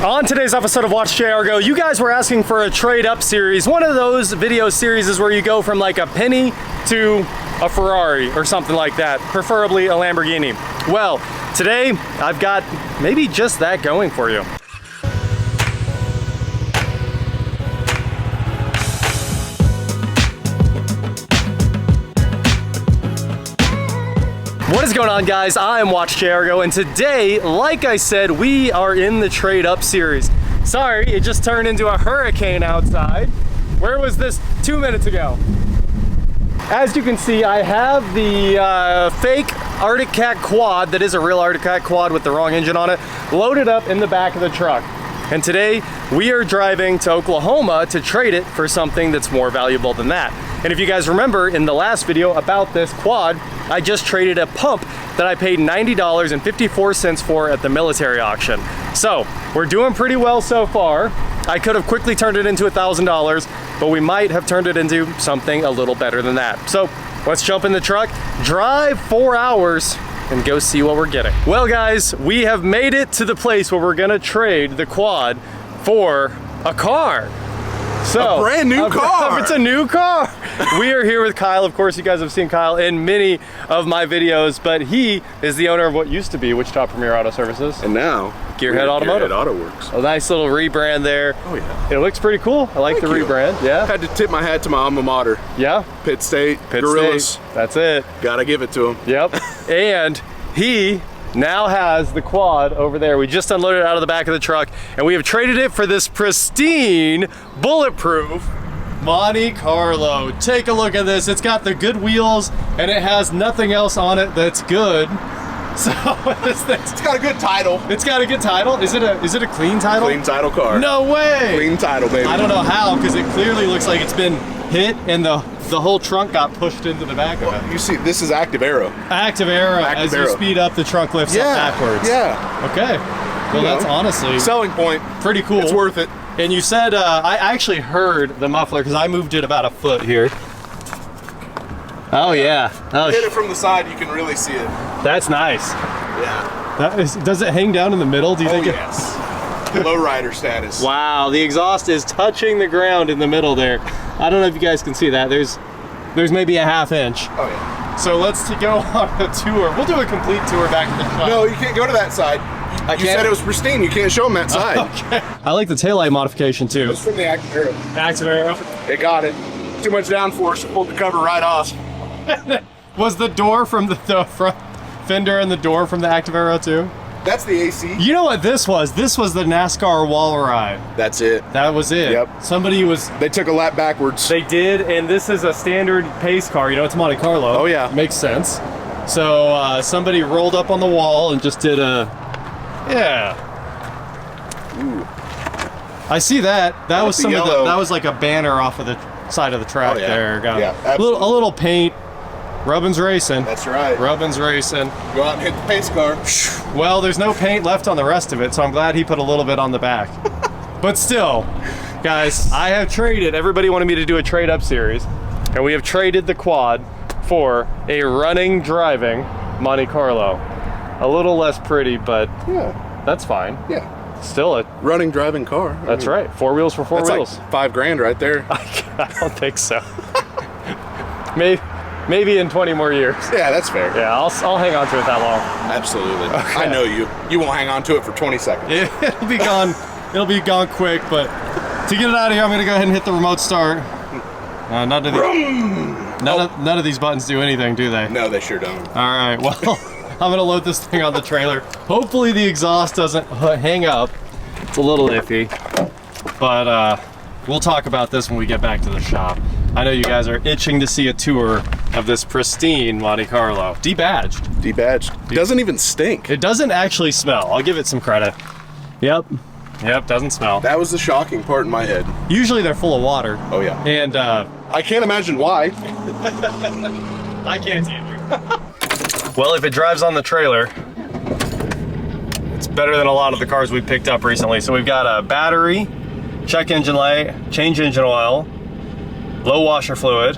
On today's episode of WatchJRGo, you guys were asking for a trade up series. One of those video series is where you go from like a penny to a Ferrari or something like that, preferably a Lamborghini. Well, today I've got maybe just that going for you. What is going on, guys? I am WatchJRGo, and today, like I said, we are in the trade up series. Sorry, it just turned into a hurricane outside. Where was this 2 minutes ago? As you can see, I have the fake Arctic Cat quad, that is a real Arctic Cat quad with the wrong engine on it, loaded up in the back of the truck. And today, we are driving to Oklahoma to trade it for something that's more valuable than that. And if you guys remember in the last video about this quad, I just traded a pump that I paid $90.54 for at the military auction. So we're doing pretty well so far. I could have quickly turned it into $1,000, but we might have turned it into something a little better than that. So let's jump in the truck, drive 4 hours, and go see what we're getting. Well, guys, we have made it to the place where we're gonna trade the quad for a car. So, a brand new car. It's a new car. We are here with Kyle. Of course, you guys have seen Kyle in many of my videos, but he is the owner of what used to be Wichita Premier Auto Services. And now, Gearhead Automotive. Gearhead Auto Works. A nice little rebrand there. Oh yeah. It looks pretty cool. I like Thank the you. rebrand. Yeah. Had to tip my hat to my alma mater. Yeah. Pitt State, Pitt Gorillas. State. That's it. Gotta give it to him. Yep. And he now has the quad over there. We just unloaded it out of the back of the truck, and we have traded it for this pristine, bulletproof Monte Carlo. Take a look at this. It's got the good wheels, and it has nothing else on it that's good. So this thing's, It's got a good title. it's got a good title. Is it a clean title? Clean title car. No way. Clean title, baby. I don't know how, because it clearly looks like it's been hit, and the whole trunk got pushed into the back of it. You see, this is active aero. Active aero. As you speed up, the trunk lifts up backwards. Yeah. Okay. Well, that's honestly Selling point. pretty cool. It's worth it. And you said, I actually heard the muffler because I moved it about a foot here. Oh yeah. Oh, Hit it from the side, you can really see it. that's nice. Yeah. Does it hang down in the middle? Do you think? Yes. Lowrider status. Wow, the exhaust is touching the ground in the middle there. I don't know if you guys can see that. There's maybe a ½ inch. Oh yeah. So let's go on a tour. We'll do a complete tour back to the truck. No, you can't go to that side. You said it was pristine. You can't show them that side. Okay. I like the taillight modification too. It's from the active aero. Active aero. They got it. Too much downforce. Pulled the cover right off. Was the door from the front fender and the door from the active aero too? That's the AC. You know what this was? This was the NASCAR wall ride. That's it. That was it. Yep. Somebody was... They took a lap backwards. They did, and this is a standard pace car. You know, it's Monte Carlo. Oh, yeah. Makes sense. So somebody rolled up on the wall and just did a... Yeah. Ooh. I see that. That was some of the... yellow. That was like a banner off of the side of the track there. Got Yeah, a little paint. Rubbin's racing. That's right. Rubbin's racing. Go out and hit the pace car. Well, there's no paint left on the rest of it, so I'm glad he put a little bit on the back. But still, guys, I have traded. Everybody wanted me to do a trade up series, and we have traded the quad for a running, driving Monte Carlo. A little less pretty, but Yeah. that's fine. Yeah. Still a Running, driving car. That's right. 4 wheels for 4 That's wheels. like $5 grand right there. I don't think so. Maybe in 20 more years. Yeah, that's fair. Yeah, I'll hang on to it that long. Absolutely. I know you. You won't hang on to it for 20 seconds. It'll be gone. It'll be gone quick. But to get it out of here, I'm gonna go ahead and hit the remote start. None of these buttons do anything, do they? No, they sure don't. All right. Well, I'm gonna load this thing on the trailer. Hopefully the exhaust doesn't hang up. It's a little iffy, but we'll talk about this when we get back to the shop. I know you guys are itching to see a tour of this pristine Monte Carlo. Debadged. Debadged. Doesn't even stink. It doesn't actually smell. I'll give it some credit. Yep, doesn't smell. That was the shocking part in my head. Usually they're full of water. Oh yeah. And I can't imagine why. I can't either. Well, if it drives on the trailer, it's better than a lot of the cars we picked up recently. So we've got a battery, check engine light, change engine oil, low washer fluid.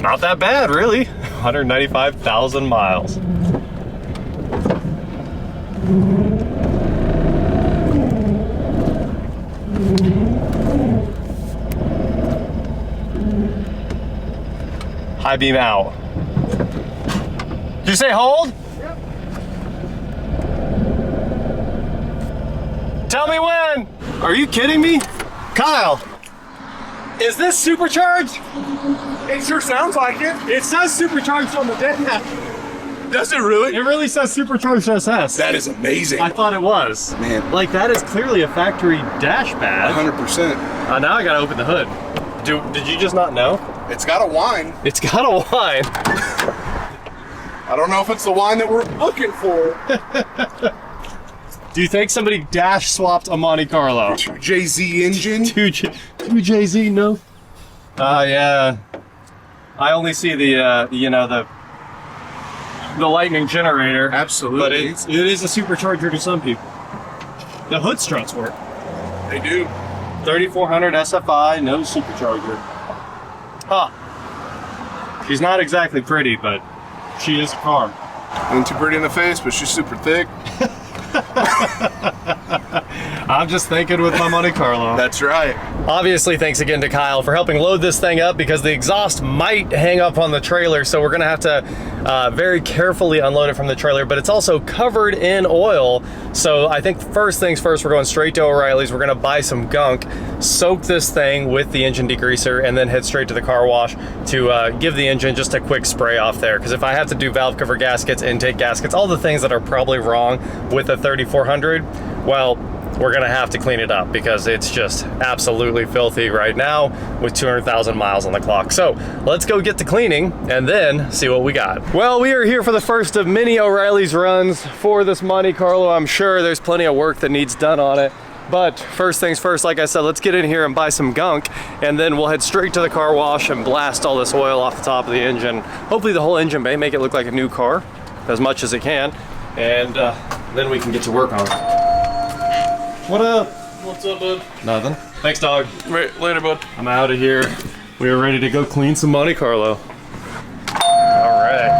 Not that bad, really. 195,000 miles. I-beam out. Did you say hold? Yep. Tell me when. Are you kidding me? Kyle, is this supercharged? It sure sounds like it. It says supercharged on the dash. Does it really? It really says supercharged SS. That is amazing. I thought it was. Man. Like, that is clearly a factory dash badge. 100%. Now I gotta open the hood. Did you just not know? It's got a whine. It's got a whine. I don't know if it's the whine that we're looking for. Do you think somebody dash swapped a Monte Carlo? 2JZ engine. 2JZ, no? Yeah. I only see the, you know, the lightning generator. Absolutely. But it is a supercharger to some people. The hood struts work. They do. 3400 SFI, no supercharger. Huh. She's not exactly pretty, but she is a car. Ain't too pretty in the face, but she's super thick. I'm just thinking with my Monte Carlo. That's right. Obviously, thanks again to Kyle for helping load this thing up, because the exhaust might hang up on the trailer, so we're gonna have to very carefully unload it from the trailer, but it's also covered in oil. So I think first things first, we're going straight to O'Reilly's. We're gonna buy some Gunk, soak this thing with the engine degreaser, and then head straight to the car wash to give the engine just a quick spray off there. Because if I have to do valve cover gaskets, intake gaskets, all the things that are probably wrong with a 3400, well, we're gonna have to clean it up because it's just absolutely filthy right now with 200,000 miles on the clock. So let's go get to cleaning and then see what we got. Well, we are here for the first of many O'Reilly's runs for this Monte Carlo. I'm sure there's plenty of work that needs done on it. But first things first, like I said, let's get in here and buy some Gunk, and then we'll head straight to the car wash and blast all this oil off the top of the engine. Hopefully the whole engine bay, make it look like a new car as much as it can. And then we can get to work on it. What up? What's up, bud? Nothing. Thanks, dog. Right, later, bud. I'm out of here. We are ready to go clean some Monte Carlo. All right.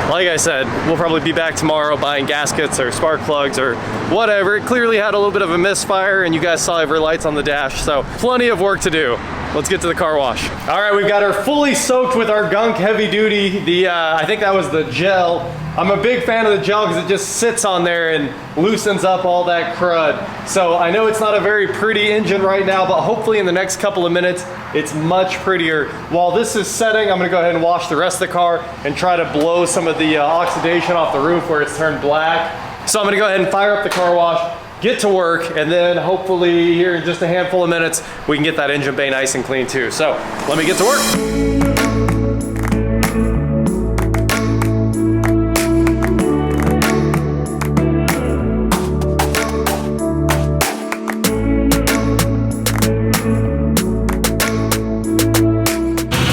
Like I said, we'll probably be back tomorrow buying gaskets or spark plugs or whatever. It clearly had a little bit of a misfire, and you guys saw every lights on the dash, so plenty of work to do. Let's get to the car wash. All right, we've got her fully soaked with our Gunk heavy duty. I think that was the gel. I'm a big fan of the gel because it just sits on there and loosens up all that crud. So I know it's not a very pretty engine right now, but hopefully in the next couple of minutes, it's much prettier. While this is setting, I'm gonna go ahead and wash the rest of the car and try to blow some of the oxidation off the roof where it's turned black. So I'm gonna go ahead and fire up the car wash, get to work, and then hopefully here in just a handful of minutes, we can get that engine bay nice and clean too. So let me get to work.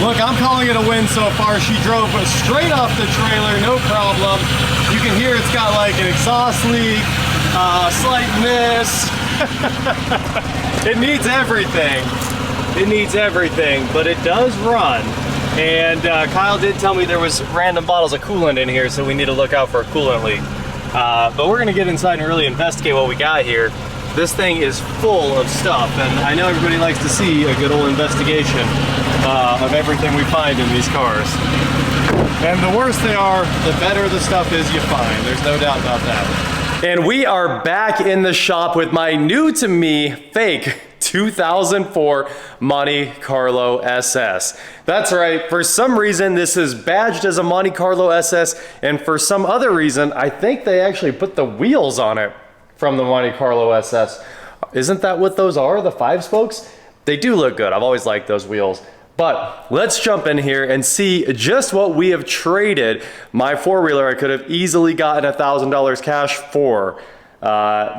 Look, I'm calling it a win so far. She drove straight off the trailer, no problem. You can hear it's got like an exhaust leak, slight miss. It needs everything. It needs everything, but it does run. And Kyle did tell me there was random bottles of coolant in here, so we need to look out for a coolant leak. But we're gonna get inside and really investigate what we got here. This thing is full of stuff, and I know everybody likes to see a good old investigation of everything we find in these cars. And the worse they are, the better the stuff is you find. There's no doubt about that. And we are back in the shop with my new to me fake 2004 Monte Carlo SS. That's right, for some reason this is badged as a Monte Carlo SS, and for some other reason I think they actually put the wheels on it from the Monte Carlo SS. Isn't that what those are, the 5 spokes? They do look good, I've always liked those wheels. But let's jump in here and see just what we have traded my four-wheeler I could have easily gotten $1,000 cash for.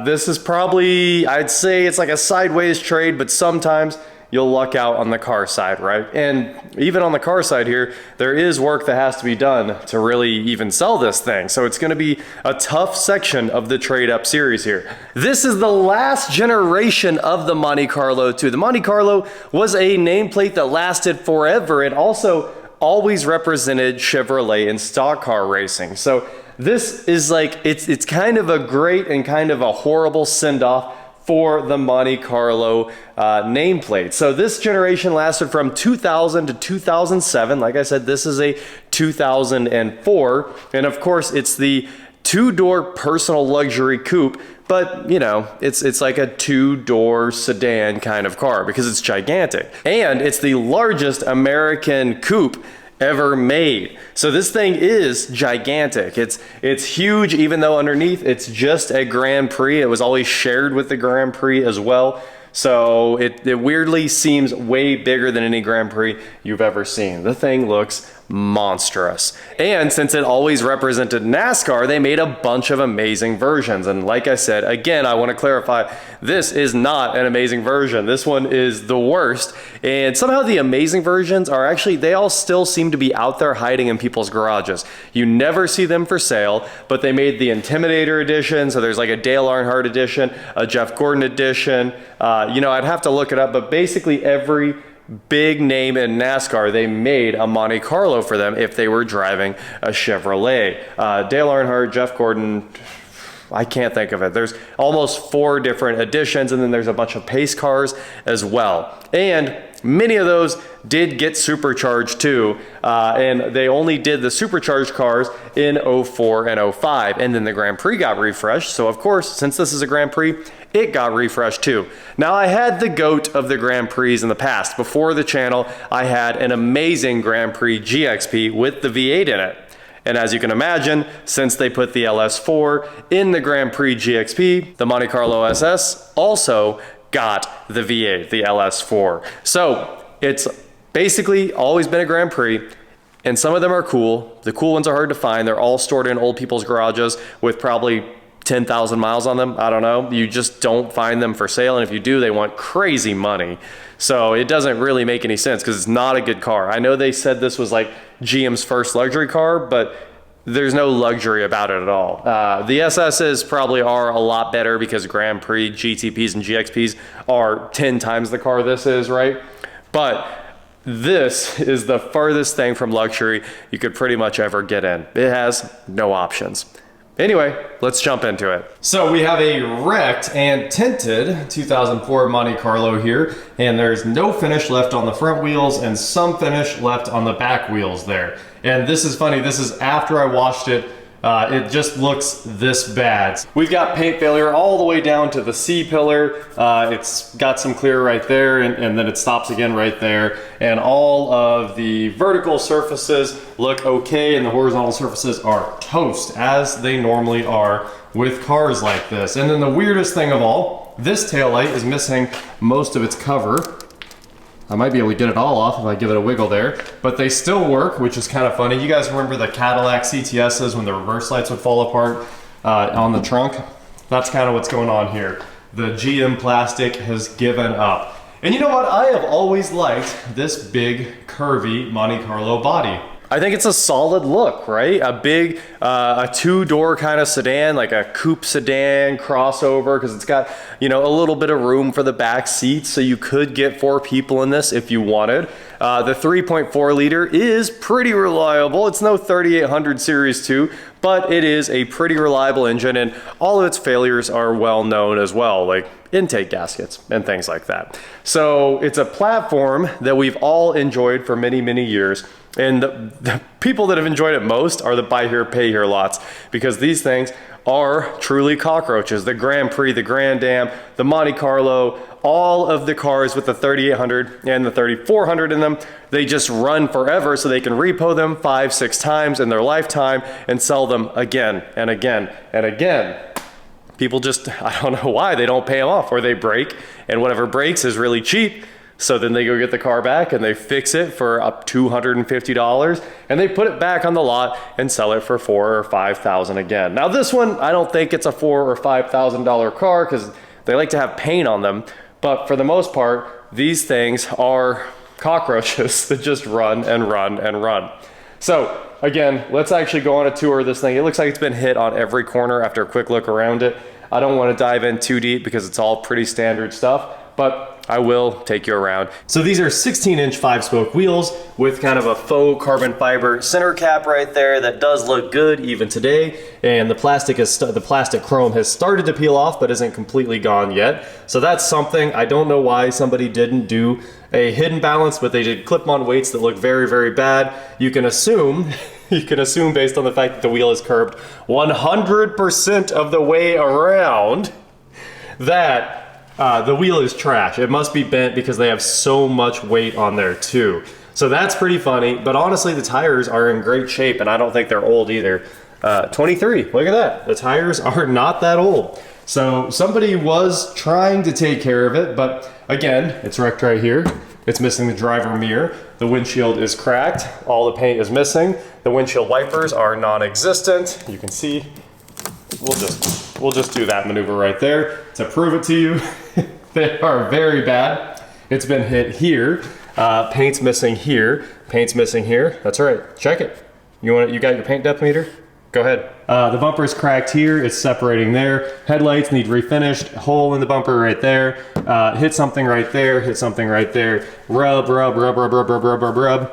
This is probably, I'd say it's like a sideways trade, but sometimes you'll luck out on the car side, right? And even on the car side here, there is work that has to be done to really even sell this thing. So it's gonna be a tough section of the trade up series here. This is the last generation of the Monte Carlo too. The Monte Carlo was a nameplate that lasted forever and also always represented Chevrolet in stock car racing. So this is like, it's kind of a great and kind of a horrible send-off for the Monte Carlo nameplate. So this generation lasted from 2000 to 2007. Like I said, this is a 2004. And of course, it's the two-door personal luxury coupe, but you know, it's like a two-door sedan kind of car because it's gigantic. And it's the largest American coupe ever made. So this thing is gigantic. It's huge, even though underneath it's just a Grand Prix. It was always shared with the Grand Prix as well. So it weirdly seems way bigger than any Grand Prix you've ever seen. The thing looks monstrous. And since it always represented NASCAR, they made a bunch of amazing versions. And like I said, again, I want to clarify, this is not an amazing version. This one is the worst. And somehow the amazing versions are actually, they all still seem to be out there hiding in people's garages. You never see them for sale, but they made the Intimidator edition. So there's like a Dale Earnhardt edition, a Jeff Gordon edition. You know, I'd have to look it up, but basically every big name in NASCAR, they made a Monte Carlo for them if they were driving a Chevrolet. Dale Earnhardt, Jeff Gordon, I can't think of it. There's almost 4 different editions, and then there's a bunch of pace cars as well. And many of those did get supercharged too, and they only did the supercharged cars in 04 and 05, and then the Grand Prix got refreshed. So of course, since this is a Grand Prix, it got refreshed too. Now I had the GOAT of the Grand Prix in the past. Before the channel, I had an amazing Grand Prix GXP with the V8 in it. And as you can imagine, since they put the LS4 in the Grand Prix GXP, the Monte Carlo SS also got the V8, the LS4. So it's basically always been a Grand Prix, and some of them are cool. The cool ones are hard to find. They're all stored in old people's garages with probably 10,000 miles on them. I don't know. You just don't find them for sale. And if you do, they want crazy money. So it doesn't really make any sense because it's not a good car. I know they said this was like GM's first luxury car, but there's no luxury about it at all. The SSs probably are a lot better because Grand Prix, GTPs, and GXPs are 10 times the car this is, right? But this is the farthest thing from luxury you could pretty much ever get in. It has no options. Anyway, let's jump into it. So we have a wrecked and tinted 2004 Monte Carlo here, and there's no finish left on the front wheels and some finish left on the back wheels there. And this is funny, this is after I washed it. It just looks this bad. We've got paint failure all the way down to the C-pillar. It's got some clear right there, and then it stops again right there. And all of the vertical surfaces look okay, and the horizontal surfaces are toast, as they normally are with cars like this. And then the weirdest thing of all, this taillight is missing most of its cover. I might be able to get it all off if I give it a wiggle there, but they still work, which is kind of funny. You guys remember the Cadillac CTSs when the reverse lights would fall apart on the trunk? That's kind of what's going on here. The GM plastic has given up. And you know what? I have always liked this big, curvy Monte Carlo body. I think it's a solid look, right? A big, a two-door kind of sedan, like a coupe sedan crossover, because it's got, you know, a little bit of room for the back seats, so you could get 4 people in this if you wanted. The 3.4 liter is pretty reliable. It's no 3800 Series 2, but it is a pretty reliable engine, and all of its failures are well known as well, like intake gaskets and things like that. So it's a platform that we've all enjoyed for many, many years. And the people that have enjoyed it most are the buy here, pay here lots, because these things are truly cockroaches. The Grand Prix, the Grand Am, the Monte Carlo, all of the cars with the 3800 and the 3400 in them, they just run forever so they can repo them 5-6 times in their lifetime and sell them again and again and again. People just, I don't know why, they don't pay them off, or they break, and whatever breaks is really cheap. So then they go get the car back and they fix it for up $250, and they put it back on the lot and sell it for $4,000 or $5,000 again. Now this one, I don't think it's a $4,000 or $5,000 car because they like to have paint on them. But for the most part, these things are cockroaches that just run and run and run. So again, let's actually go on a tour of this thing. It looks like it's been hit on every corner after a quick look around it. I don't want to dive in too deep because it's all pretty standard stuff. But I will take you around. So these are 16-inch 5-spoke wheels with kind of a faux carbon fiber center cap right there that does look good even today. And the plastic chrome has started to peel off but isn't completely gone yet. So that's something. I don't know why somebody didn't do a hidden balance, but they did clip-on weights that look very, very bad. You can assume based on the fact that the wheel is curved 100% of the way around that the wheel is trash. It must be bent because they have so much weight on there too. So that's pretty funny, but honestly the tires are in great shape and I don't think they're old either. 23, look at that. The tires are not that old. So somebody was trying to take care of it, but again, it's wrecked right here. It's missing the driver mirror. The windshield is cracked. All the paint is missing. The windshield wipers are non-existent. You can see, we'll just do that maneuver right there to prove it to you. They are very bad. It's been hit here. Paint's missing here. Paint's missing here. That's right. Check it. You got your paint depth meter? Go ahead. The bumper is cracked here. It's separating there. Headlights need refinished. Hole in the bumper right there. Hit something right there. Hit something right there. Rub, rub, rub, rub, rub, rub, rub, rub, rub.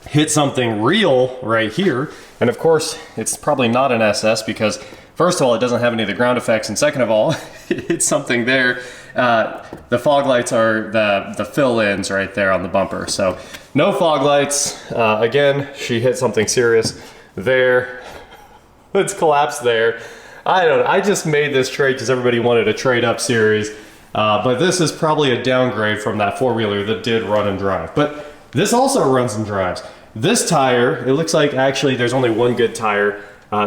Hit something real right here. And of course, it's probably not an SS because first of all, it doesn't have any of the ground effects. And second of all, it hit something there. The fog lights are the fill-ins right there on the bumper. So no fog lights. Again, she hit something serious there. It's collapsed there. I don't know. I just made this trade because everybody wanted a trade up series. But this is probably a downgrade from that four-wheeler that did run and drive. But this also runs and drives. This tire, it looks like actually there's only one good tire.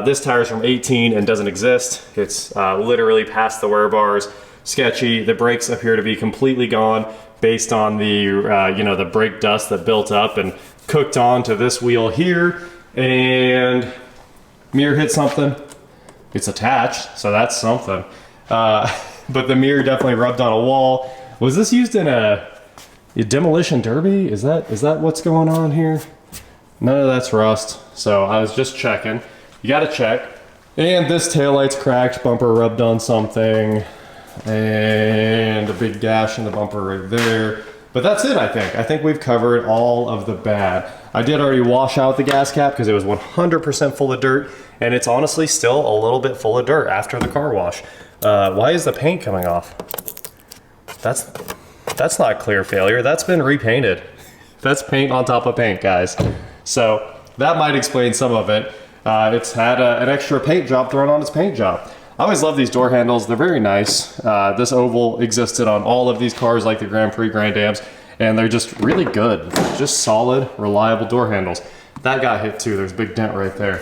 This tire is from 18 and doesn't exist. It's literally past the wear bars. Sketchy. The brakes appear to be completely gone based on the the brake dust that built up and cooked onto this wheel here. And mirror hit something. It's attached, so that's something. But the mirror definitely rubbed on a wall. Was this used in a demolition derby? Is that what's going on here? None of that's rust. So I was just checking. You gotta check. And this taillight's cracked, bumper rubbed on something. And a big gash in the bumper right there. But that's it, I think. I think we've covered all of the bad. I did already wash out the gas cap because it was 100% full of dirt, and it's honestly still a little bit full of dirt after the car wash. Why is the paint coming off? That's not clear failure. That's been repainted. That's paint on top of paint, guys. So that might explain some of it. It's had an extra paint job thrown on its paint job. I always love these door handles. They're very nice. This oval existed on all of these cars like the Grand Prix Grand Ams, and they're just really good. Just solid, reliable door handles. That got hit too. There's a big dent right there.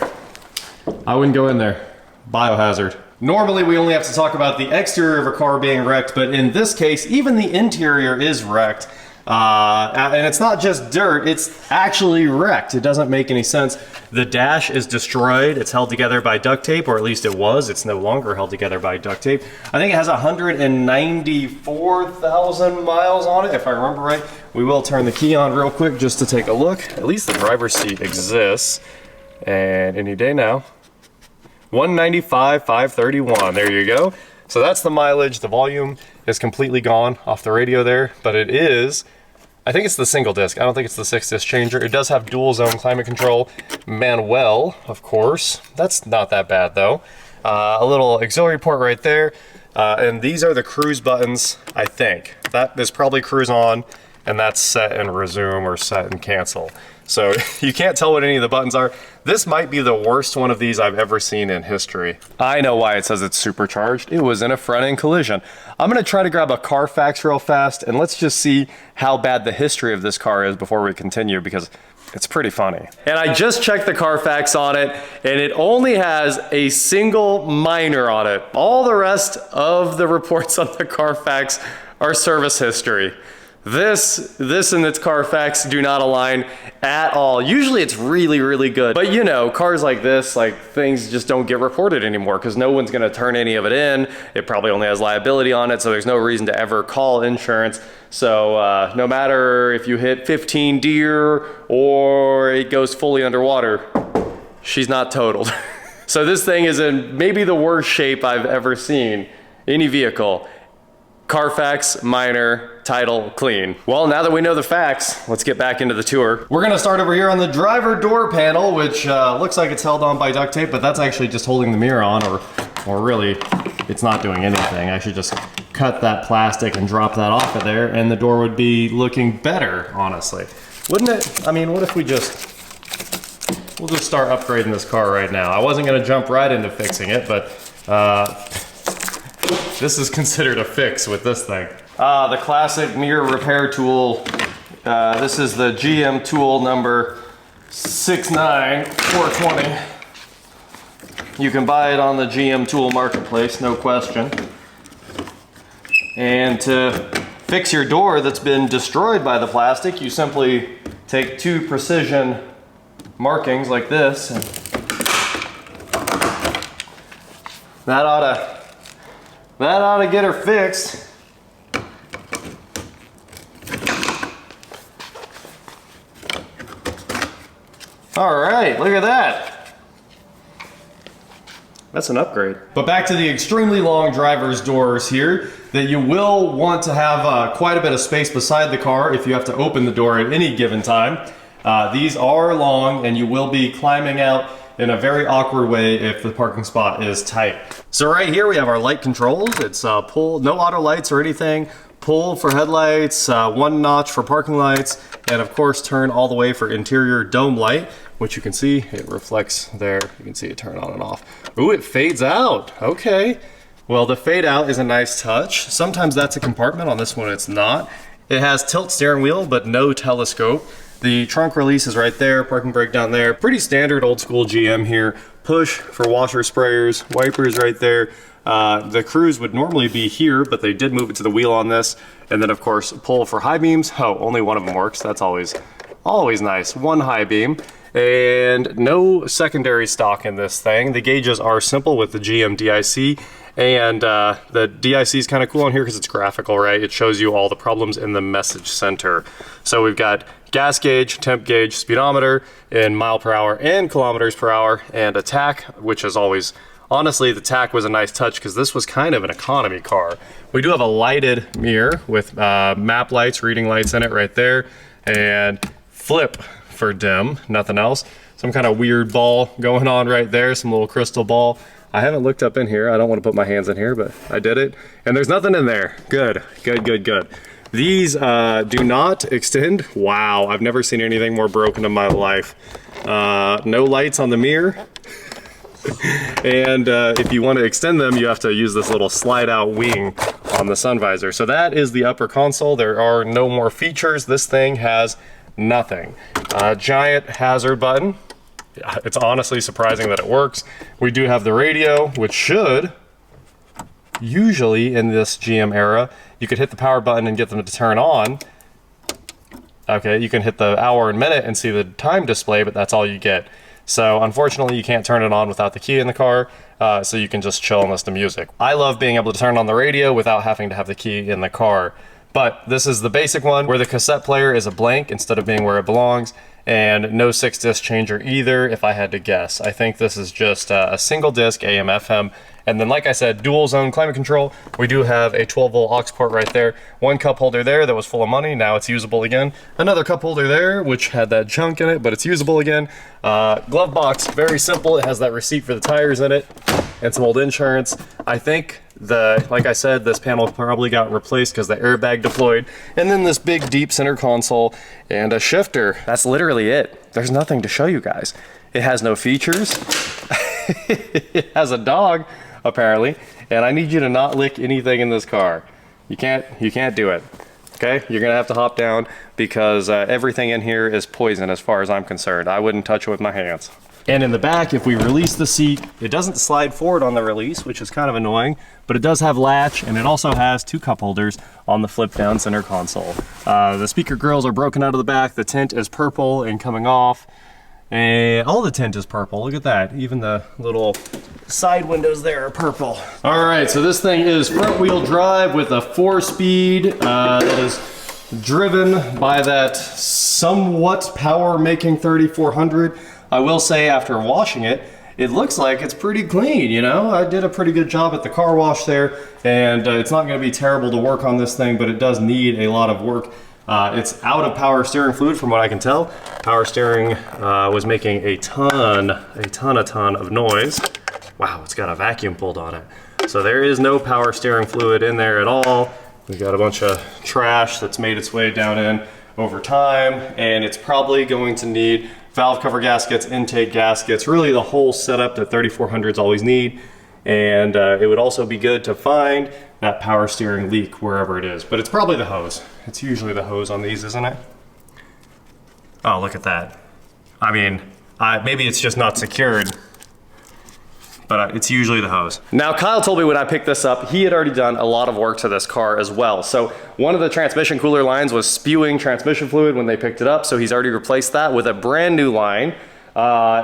I wouldn't go in there. Biohazard. Normally we only have to talk about the exterior of a car being wrecked, but in this case, even the interior is wrecked. And it's not just dirt, it's actually wrecked. It doesn't make any sense. The dash is destroyed. It's held together by duct tape, or at least it was. It's no longer held together by duct tape. I think it has 194,000 miles on it, if I remember right. We will turn the key on real quick just to take a look. At least the driver's seat exists. And any day now. 195,531, there you go. So that's the mileage. The volume is completely gone off the radio there, but it is, I think it's the single disc. I don't think it's the 6-disc changer. It does have dual zone climate control. Manuel, of course. That's not that bad though. A little auxiliary port right there. And these are the cruise buttons, I think. That is probably cruise on, and that's set and resume or set and cancel. So you can't tell what any of the buttons are. This might be the worst one of these I've ever seen in history. I know why it says it's supercharged. It was in a front-end collision. I'm gonna try to grab a Carfax real fast, and let's just see how bad the history of this car is before we continue, because it's pretty funny. And I just checked the Carfax on it, and it only has a single minor on it. All the rest of the reports on the Carfax are service history. This and its Carfax do not align at all. Usually it's really, really good. But you know, cars like this, like things just don't get reported anymore because no one's gonna turn any of it in. It probably only has liability on it, so there's no reason to ever call insurance. So no matter if you hit 15 deer or it goes fully underwater, she's not totaled. So this thing is in maybe the worst shape I've ever seen any vehicle. Carfax, minor, title, clean. Well, now that we know the facts, let's get back into the tour. We're gonna start over here on the driver door panel, which looks like it's held on by duct tape, but that's actually just holding the mirror on, or really, it's not doing anything. I should just cut that plastic and drop that off of there, and the door would be looking better, honestly. Wouldn't it? I mean, what if we'll just start upgrading this car right now. I wasn't gonna jump right into fixing it, but this is considered a fix with this thing. The classic mirror repair tool. This is the GM tool number 69420. You can buy it on the GM tool marketplace, no question. And to fix your door that's been destroyed by the plastic, you simply take 2 precision markings like this, and that ought to get her fixed. All right, look at that. That's an upgrade. But back to the extremely long driver's doors here, that you will want to have quite a bit of space beside the car if you have to open the door at any given time. These are long, and you will be climbing out in a very awkward way if the parking spot is tight. So right here we have our light controls. It's pull, no auto lights or anything. Pull for headlights, 1 notch for parking lights, and of course turn all the way for interior dome light, which you can see, it reflects there. You can see it turn on and off. Ooh, it fades out, okay. Well, the fade out is a nice touch. Sometimes that's a compartment, on this one it's not. It has tilt steering wheel, but no telescope. The trunk release is right there, parking brake down there. Pretty standard old school GM here. Push for washer sprayers, wipers right there. The cruise would normally be here, but they did move it to the wheel on this. And then of course, pull for high beams. Oh, only one of them works. That's always nice. 1 high beam. And no secondary stock in this thing. The gauges are simple with the GM DIC. And the DIC is kind of cool on here because it's graphical, right? It shows you all the problems in the message center. So we've got gas gauge, temp gauge, speedometer in mile per hour and kilometers per hour, and a tach, which is always, honestly, the tach was a nice touch because this was kind of an economy car. We do have a lighted mirror with map lights, reading lights in it right there, and flip for dim, nothing else. Some kind of weird ball going on right there, some little crystal ball. I haven't looked up in here. I don't want to put my hands in here, but I did it. And there's nothing in there. Good, good, good, good. These do not extend. Wow, I've never seen anything more broken in my life. No lights on the mirror. And if you want to extend them, you have to use this little slide out wing on the sun visor. So that is the upper console. There are no more features. This thing has nothing. Giant hazard button. It's honestly surprising that it works. We do have the radio, which should, usually in this GM era, you could hit the power button and get them to turn on. Okay, you can hit the hour and minute and see the time display, but that's all you get. So unfortunately, you can't turn it on without the key in the car, so you can just chill and listen to music. I love being able to turn on the radio without having to have the key in the car. But this is the basic one where the cassette player is a blank instead of being where it belongs, and no 6-disc changer either, if I had to guess. I think this is just a single disc AM FM. And then, like I said, dual zone climate control. We do have a 12-volt aux port right there. 1 cup holder there that was full of money. Now it's usable again. Another cup holder there, which had that junk in it, but it's usable again. Glove box, very simple. It has that receipt for the tires in it and some old insurance. I think like I said, this panel probably got replaced because the airbag deployed. And then this big deep center console and a shifter. That's literally it. There's nothing to show you guys. It has no features. It has a dog, apparently, and I need you to not lick anything in this car. You can't do it. Okay, you're gonna have to hop down because everything in here is poison as far as I'm concerned. I wouldn't touch it with my hands. And in the back, if we release the seat, it doesn't slide forward on the release, which is kind of annoying, but it does have latch, and it also has 2 cup holders on the flip down center console. The speaker grills are broken out of the back. The tint is purple and coming off. And all the tint is purple. Look at that. Even the little side windows there are purple. All right, so this thing is front wheel drive with a 4-speed that is driven by that somewhat power making 3400. I will say after washing it, it looks like it's pretty clean, you know? I did a pretty good job at the car wash there, and it's not gonna be terrible to work on this thing, but it does need a lot of work. It's out of power steering fluid from what I can tell. Power steering was making a ton of noise. Wow, it's got a vacuum pulled on it. So there is no power steering fluid in there at all. We've got a bunch of trash that's made its way down in over time, and it's probably going to need valve cover gaskets, intake gaskets, really the whole setup that 3400s always need. And it would also be good to find that power steering leak wherever it is, but it's probably the hose. It's usually the hose on these, isn't it? Oh, look at that. I mean, maybe it's just not secured, but it's usually the hose. Now, Kyle told me when I picked this up, he had already done a lot of work to this car as well. So one of the transmission cooler lines was spewing transmission fluid when they picked it up, so he's already replaced that with a brand new line.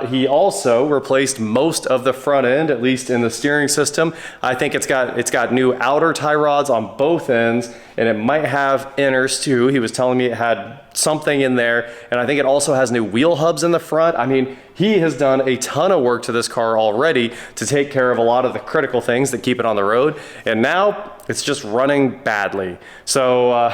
He also replaced most of the front end, at least in the steering system. I think it's got new outer tie rods on both ends, and it might have inners too. He was telling me it had something in there, and I think it also has new wheel hubs in the front. I mean, he has done a ton of work to this car already to take care of a lot of the critical things that keep it on the road, and now it's just running badly. So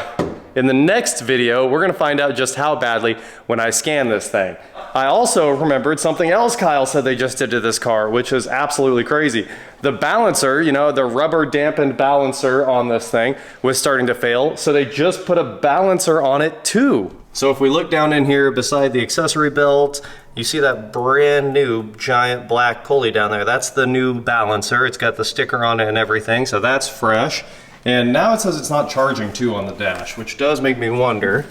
in the next video, we're gonna find out just how badly when I scan this thing. I also remembered something else Kyle said they just did to this car, which is absolutely crazy. The balancer, you know, the rubber dampened balancer on this thing was starting to fail, so they just put a balancer on it too. So if we look down in here beside the accessory belt, you see that brand new giant black pulley down there. That's the new balancer. It's got the sticker on it and everything, so that's fresh. And now it says it's not charging too on the dash, which does make me wonder.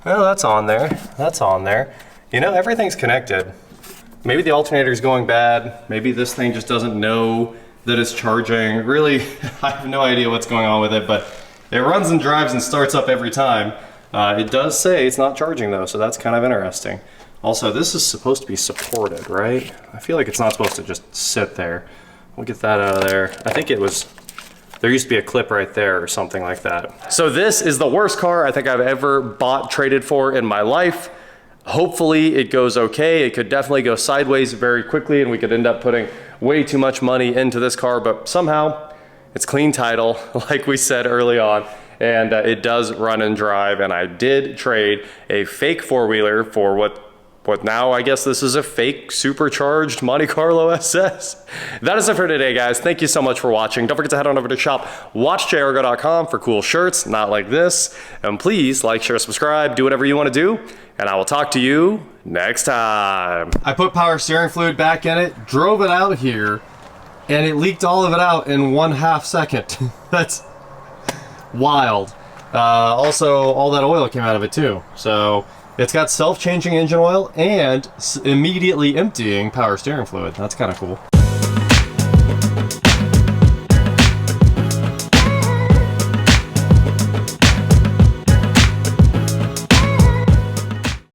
Well, that's on there. That's on there. You know, everything's connected. Maybe the alternator's going bad. Maybe this thing just doesn't know that it's charging. Really, I have no idea what's going on with it, but it runs and drives and starts up every time. It does say it's not charging though, so that's kind of interesting. Also, this is supposed to be supported, right? I feel like it's not supposed to just sit there. We'll get that out of there. I think it was, there used to be a clip right there or something like that. So this is the worst car I think I've ever bought, traded for in my life. Hopefully it goes okay. It could definitely go sideways very quickly and we could end up putting way too much money into this car, but somehow it's clean title, like we said early on, and it does run and drive, and I did trade a fake four-wheeler for what now I guess this is a fake supercharged Monte Carlo SS. That is it for today, guys. Thank you so much for watching. Don't forget to head on over to shop WatchJRGo.com for cool shirts, not like this. And please like, share, subscribe, do whatever you want to do, and I will talk to you next time. I put power steering fluid back in it, drove it out here, and it leaked all of it out in 1/2 second. That's wild. Also, all that oil came out of it too. So it's got self-changing engine oil and immediately emptying power steering fluid. That's kind of cool.